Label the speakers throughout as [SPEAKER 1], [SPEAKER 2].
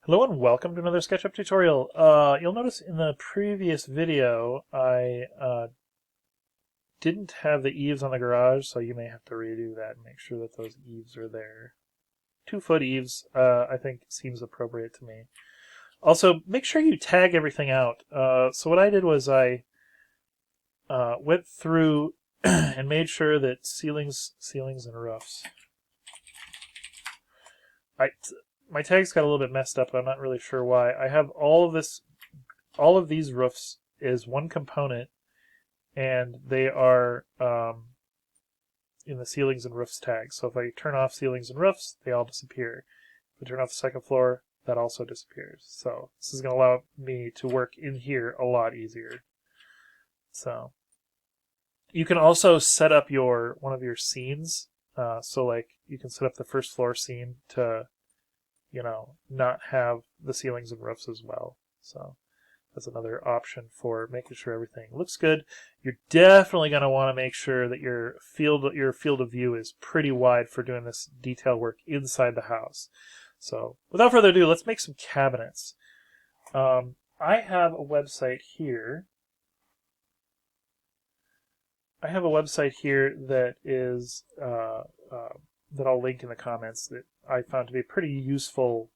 [SPEAKER 1] Hello and welcome to another SketchUp tutorial. You'll notice in the previous video I didn't have the eaves on the garage, so you may have to redo that and make sure that those eaves are there. 2-foot eaves I think seems appropriate to me. Also, make sure you tag everything out. So what I did was I went through and made sure that ceilings and roofs. My tags got a little bit messed up, but I'm not really sure why. I have all of these roofs is one component, and they are in the ceilings and roofs tag. So if I turn off ceilings and roofs, they all disappear. If I turn off the second floor, that also disappears. So this is going to allow me to work in here a lot easier. So you can also set up one of your scenes. So like you can set up the first floor scene to not have the ceilings and roofs as well. So that's another option for making sure everything looks good. You're definitely going to want to make sure that your field of view is pretty wide for doing this detail work inside the house. So without further ado, let's make some cabinets. I have a website here. That is that I'll link in the comments that I found to be a pretty useful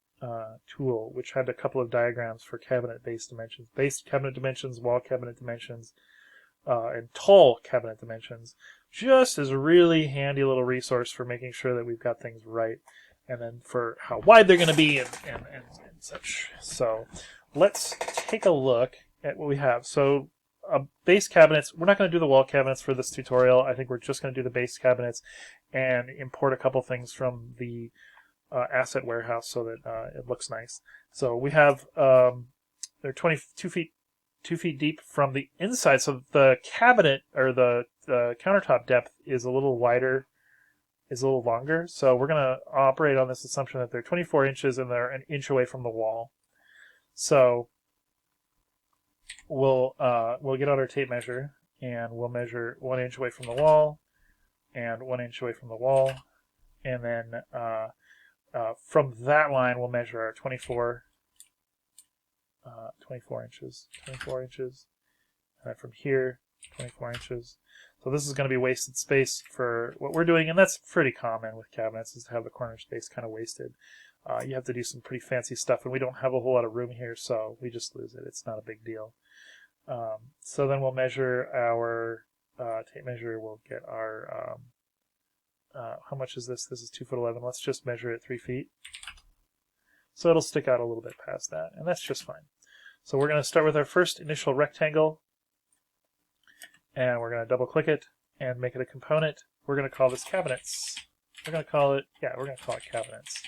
[SPEAKER 1] tool, which had a couple of diagrams for cabinet-based dimensions, base cabinet dimensions, wall cabinet dimensions, and tall cabinet dimensions. Just as a really handy little resource for making sure that we've got things right, and then for how wide they're going to be and such. So let's take a look at what we have. So base cabinets, we're not going to do the wall cabinets for this tutorial. I think we're just going to do the base cabinets and import a couple things from the asset warehouse so that it looks nice. So we have, they're 22 feet deep from the inside. So the cabinet, or the countertop depth is a little wider, is a little longer. So we're going to operate on this assumption that they're 24 inches and they're an inch away from the wall. So we'll get out our tape measure and we'll measure 1 inch away from the wall and 1 inch away from the wall, and then from that line we'll measure our 24 inches, and then from here 24 inches. So this is going to be wasted space for what we're doing, and that's pretty common with cabinets, is to have the corner space kind of wasted. You have to do some pretty fancy stuff, and we don't have a whole lot of room here, so we just lose it. It's not a big deal. So then we'll measure our tape measure. We'll get our how much is this? This is 2'11". Let's just measure it 3 feet. So it'll stick out a little bit past that, and that's just fine. So we're going to start with our first initial rectangle, and we're going to double click it and make it a component. We're going to call this cabinets. We're going to call it cabinets.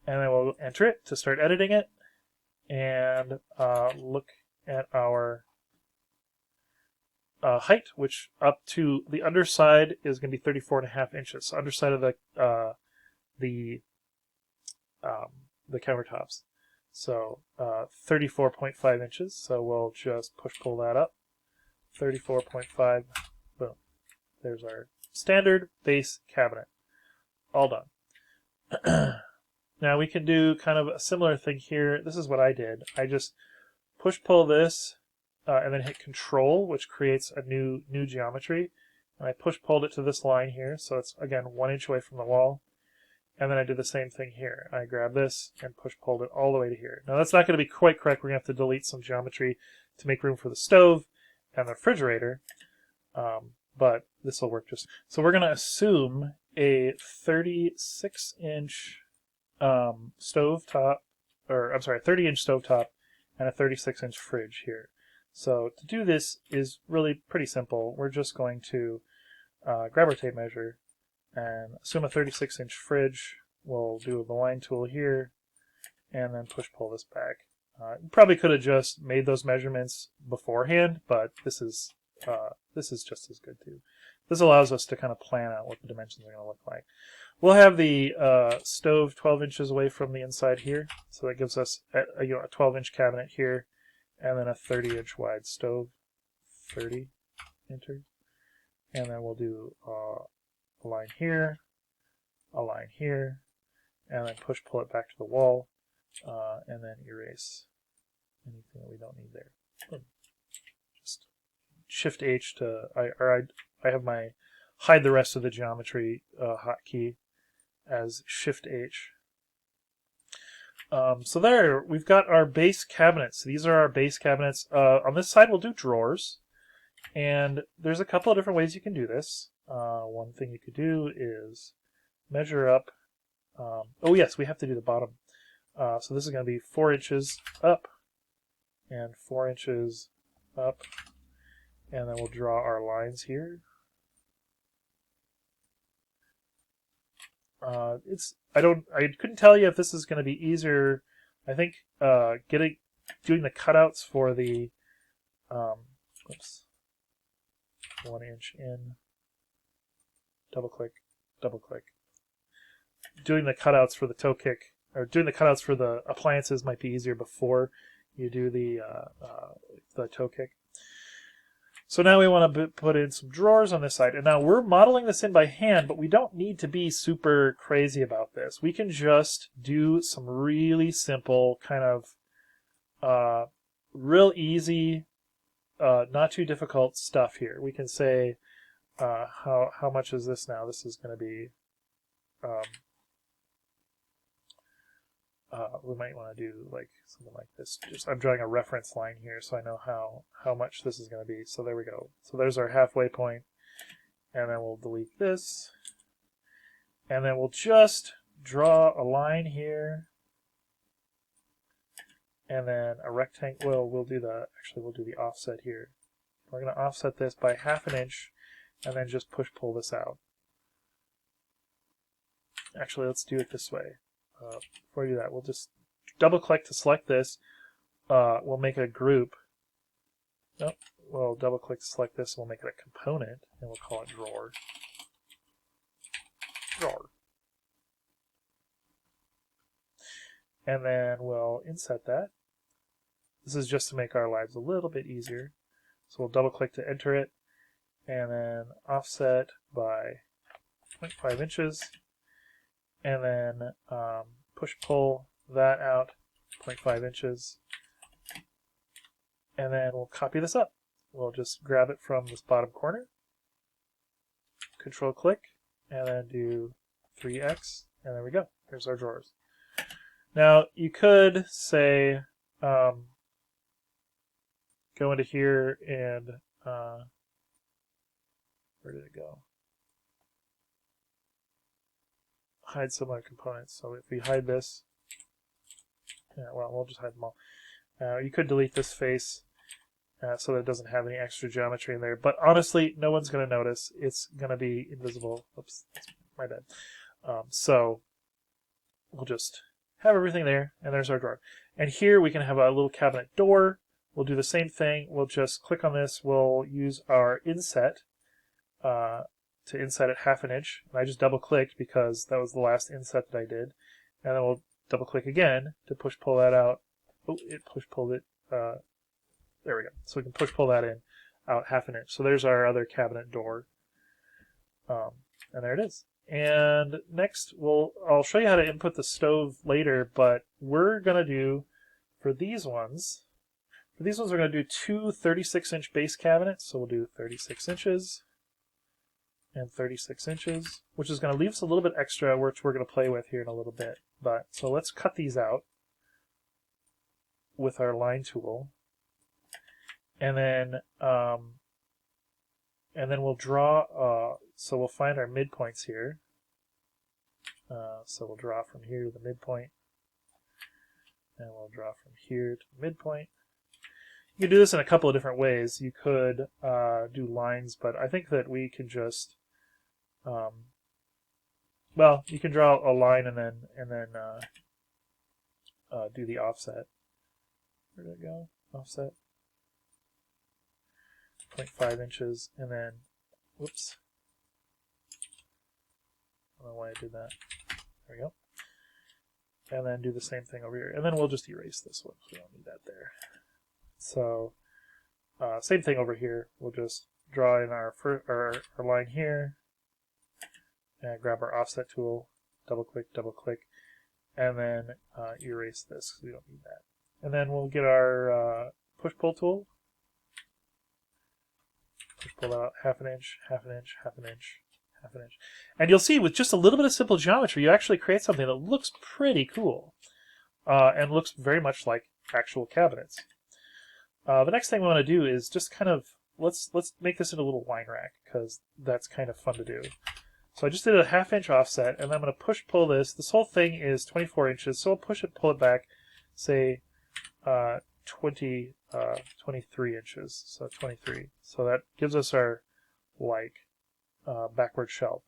[SPEAKER 1] And then we'll enter it to start editing it, and look at our height, which up to the underside is going to be 34.5 inches. So underside of the countertops. So 34.5 inches. So we'll just pull that up. 34.5. Boom. There's our standard base cabinet. All done. Now we can do kind of a similar thing here. This is what I did. I just pull this and then hit Control, which creates a new geometry. And I pulled it to this line here, so it's again 1 inch away from the wall. And then I did the same thing here. I grabbed this and pulled it all the way to here. Now that's not going to be quite correct. We're going to have to delete some geometry to make room for the stove and the refrigerator. But this will work just. So we're going to assume a 36-inch stove top, or I'm sorry, 30-inch stove top and a 36-inch fridge here. So to do this is really pretty simple. We're just going to grab our tape measure and assume a 36-inch fridge. We'll do the line tool here and then pull this back. You probably could have just made those measurements beforehand, but this is just as good too. This allows us to kind of plan out what the dimensions are going to look like. We'll have the stove 12 inches away from the inside here, so that gives us a 12-inch cabinet here, and then a 30-inch wide stove, 30 enter, and then we'll do a line here, and then pull it back to the wall. and then erase anything that we don't need there. Just Shift H to, I have my hide the rest of the geometry hotkey as Shift H. So there, we've got our base cabinets. These are our base cabinets. On this side, we'll do drawers. And there's a couple of different ways you can do this. One thing you could do is measure up. Oh yes, we have to do the bottom. So this is going to be 4 inches up and 4 inches up. And then we'll draw our lines here. I couldn't tell you if this is going to be easier. I think doing the cutouts for the 1 inch in, double click. Doing the cutouts for the toe kick, or doing the cutouts for the appliances might be easier before you do the toe kick. So now we want to put in some drawers on this side. And now we're modeling this in by hand, but we don't need to be super crazy about this. We can just do some really simple kind of real easy, not too difficult stuff here. We can say how much is this now? This is going to be, we might want to do like something like this. I'm drawing a reference line here so I know how much this is going to be. So there we go. So there's our halfway point, and then we'll delete this, and then we'll just draw a line here, and then a rectangle. Well, we'll do the offset here. We're going to offset this by 1/2 inch, and then just pull this out. Actually, let's do it this way. Before we do that, we'll just double click to select this. We'll make it a group. Nope. We'll double click to select this, and we'll make it a component, and we'll call it drawer. And then we'll inset that. This is just to make our lives a little bit easier. So we'll double click to enter it, and then offset by 0.5 inches. And then pull that out 0.5 inches. And then we'll copy this up. We'll just grab it from this bottom corner, Control click, and then do 3x, and there we go. Here's our drawers. Now you could say go into here and where did it go? Hide some other components. So if we hide this, yeah, well, we'll just hide them all. You could delete this face so that it doesn't have any extra geometry in there. But honestly, no one's going to notice. It's going to be invisible. Oops, that's my bad. So we'll just have everything there, and there's our drawer. And here we can have a little cabinet door. We'll do the same thing. We'll just click on this. We'll use our inset to inset it 1/2 inch. And I just double clicked because that was the last inset that I did. And then we'll double click again to pull that out. Oh, it pulled it. There we go. So we can pull that in out 1/2 inch. So there's our other cabinet door. And there it is. And next, I'll show you how to input the stove later, but we're going to do, for these ones, we're going to do 2 36-inch base cabinets. So we'll do 36 inches and 36 inches, which is going to leave us a little bit extra, which we're going to play with here in a little bit. But so let's cut these out with our line tool, and then we'll draw. So we'll find our midpoints here. So we'll draw from here to the midpoint, and we'll draw from here to the midpoint. You can do this in a couple of different ways. You could do lines, but I think that we can just well, you can draw a line and then do the offset. Where did it go? Offset 0.5 inches, and then whoops. I don't know why I did that. There we go. And then do the same thing over here. And then we'll just erase this one. We don't need that there. So same thing over here. We'll just draw in our line here, and grab our offset tool, double click, and then erase this because we don't need that. And then we'll get our push-pull tool. Push-pull out half an inch, half an inch, half an inch, half an inch. And you'll see with just a little bit of simple geometry, you actually create something that looks pretty cool and looks very much like actual cabinets. The next thing we want to do is just kind of, let's make this into a little wine rack because that's kind of fun to do. So I just did a ½ inch offset, and then I'm going to push-pull this. This whole thing is 24 inches, so I'll pull it back, say 23 inches, so 23. So that gives us our backward shelf.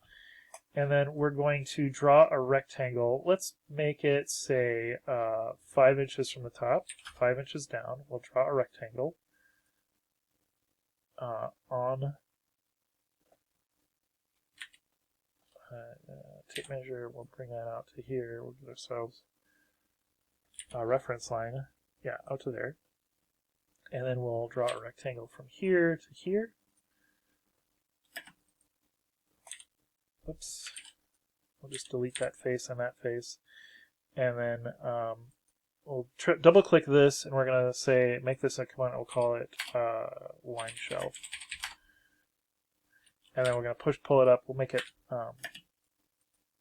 [SPEAKER 1] And then we're going to draw a rectangle. Let's make it, say, 5 inches from the top, 5 inches down. We'll draw a rectangle on tape measure. We'll bring that out to here. We'll give ourselves a reference line, yeah, out to there. And then we'll draw a rectangle from here to here. Oops. We'll just delete that face and that face. And then we'll double click this, and we're going to say, make this a command, we'll call it line shelf. And then we're going to pull it up. We'll make it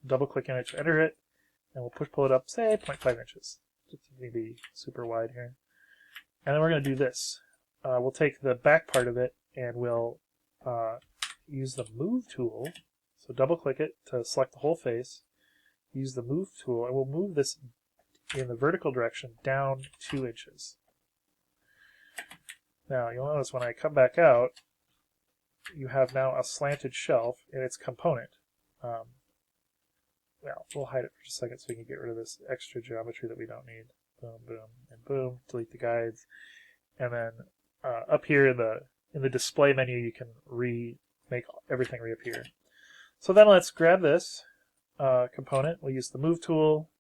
[SPEAKER 1] double click image, enter it, and we'll pull it up, say 0.5 inches. Just maybe super wide here. And then we're going to do this. We'll take the back part of it, and we'll use the move tool. So double click it to select the whole face. Use the move tool, and we'll move this in the vertical direction down 2 inches. Now you'll notice when I come back out, you have now a slanted shelf in its component. Well, we'll hide it for just a second so we can get rid of this extra geometry that we don't need. Boom, boom, and boom. Delete the guides. And then up here in the display menu, you can make everything reappear. So then let's grab this component. We'll use the move tool,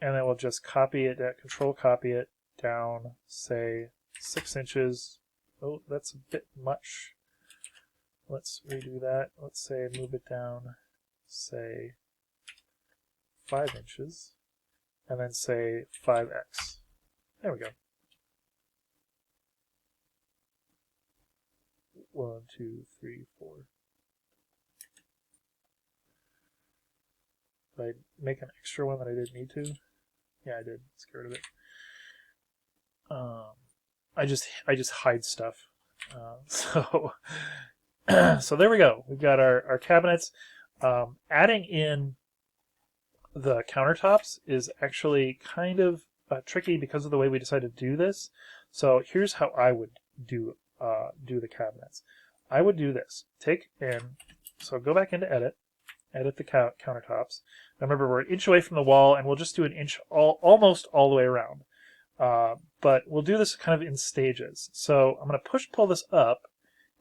[SPEAKER 1] and then we'll just copy it, control copy it down, say 6 inches. Oh, that's a bit much. Let's redo that. Let's say move it down, say 5 inches, and then say 5x. There we go. 1, 2, 3, 4. Did I make an extra one that I didn't need to? Yeah, I did. Let's get rid of it. I just hide stuff. So there we go. We've got our cabinets. Adding in the countertops is actually kind of tricky because of the way we decided to do this. So here's how I would do the cabinets. I would do this. So go back into edit the countertops. Now remember, we're an inch away from the wall, and we'll just do an inch almost all the way around. But we'll do this kind of in stages. So I'm going to pull this up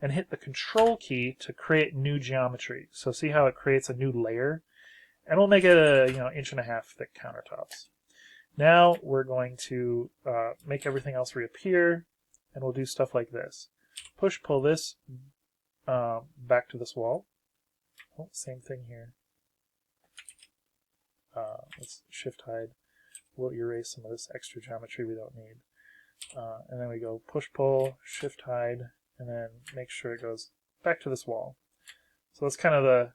[SPEAKER 1] and hit the control key to create new geometry. So see how it creates a new layer? And we'll make it a 1.5 inch thick countertops. Now we're going to make everything else reappear, and we'll do stuff like this. Pull this back to this wall. Oh, same thing here. Let's shift hide. We'll erase some of this extra geometry we don't need. And then we go pull, shift hide, and then make sure it goes back to this wall. So that's kind of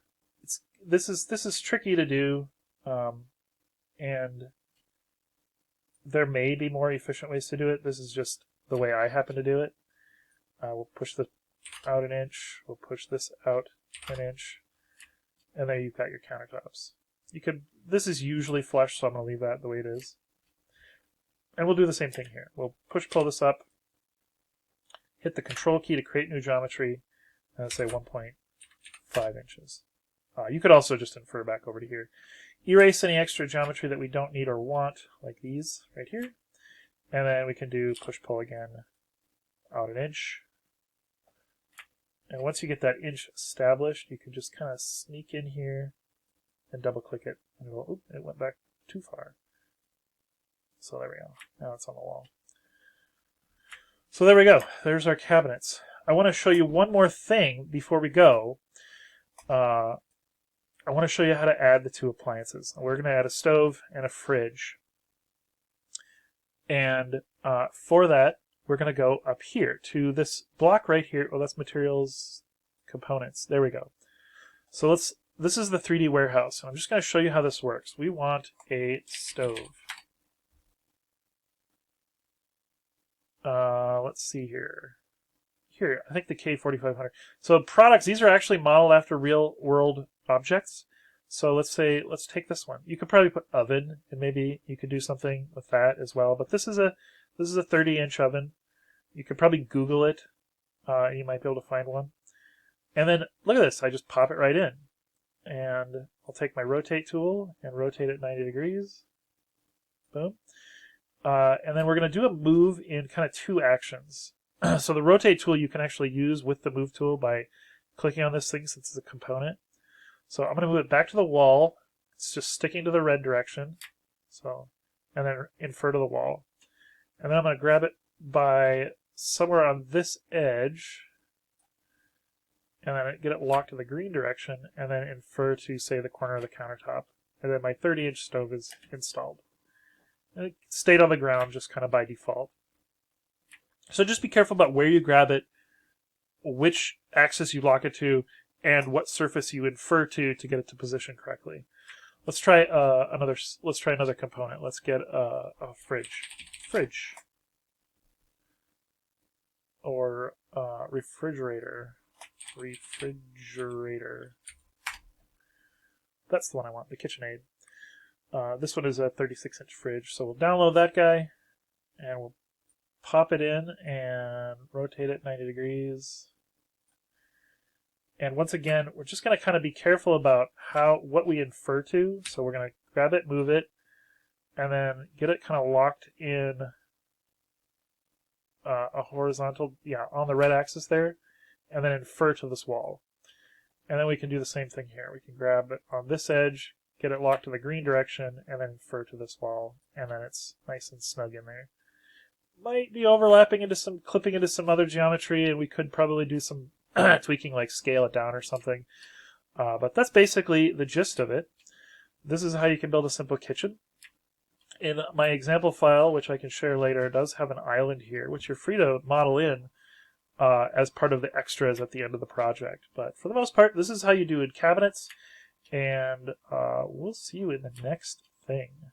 [SPEAKER 1] this is tricky to do, and there may be more efficient ways to do it. This is just the way I happen to do it. We'll push this out 1 inch. We'll push this out 1 inch, and there you've got your countertops. This is usually flush, so I'm going to leave that the way it is. And we'll do the same thing here. We'll pull this up, hit the control key to create new geometry, and say 1.5 inches. You could also just infer back over to here. Erase any extra geometry that we don't need or want, like these right here. And then we can do pull again out 1 inch. And once you get that inch established, you can just kind of sneak in here and double click it. And go, oop, it went back too far. So there we go. Now it's on the wall. So there we go. There's our cabinets. I want to show you one more thing before we go. I want to show you how to add the two appliances. We're going to add a stove and a fridge. And for that, we're going to go up here to this block right here. Oh, that's materials, components. There we go. So this is the 3D warehouse. And I'm just going to show you how this works. We want a stove. Let's see here. Here, I think the K4500. So products, these are actually modeled after real world objects. So let's take this one. You could probably put oven, and maybe you could do something with that as well. But this is a 30-inch oven. You could probably Google it. You might be able to find one. And then look at this. I just pop it right in. And I'll take my rotate tool and rotate it 90 degrees. Boom. And then we're going to do a move in kind of two actions. So the rotate tool you can actually use with the move tool by clicking on this thing since it's a component. So I'm going to move it back to the wall. It's just sticking to the red direction. So, and then infer to the wall. And then I'm going to grab it by somewhere on this edge. And then get it locked to the green direction. And then infer to, say, the corner of the countertop. And then my 30-inch stove is installed. And it stayed on the ground just kind of by default. So just be careful about where you grab it, which axis you lock it to, and what surface you infer to get it to position correctly. Let's try another component. Let's get a fridge, or refrigerator. That's the one I want. The KitchenAid. This one is a 36-inch fridge, so we'll download that guy, and we'll pop it in and rotate it 90 degrees. And once again, we're just going to kind of be careful about what we infer to. So we're going to grab it, move it, and then get it kind of locked in a horizontal, on the red axis there, and then infer to this wall. And then we can do the same thing here. We can grab it on this edge, get it locked to the green direction, and then infer to this wall, and then it's nice and snug in there. Might be overlapping into clipping into some other geometry, and we could probably do some tweaking, like scale it down or something. But that's basically the gist of it. This is how you can build a simple kitchen. In my example file, which I can share later, does have an island here, which you're free to model in as part of the extras at the end of the project. But for the most part, this is how you do in cabinets, and we'll see you in the next thing.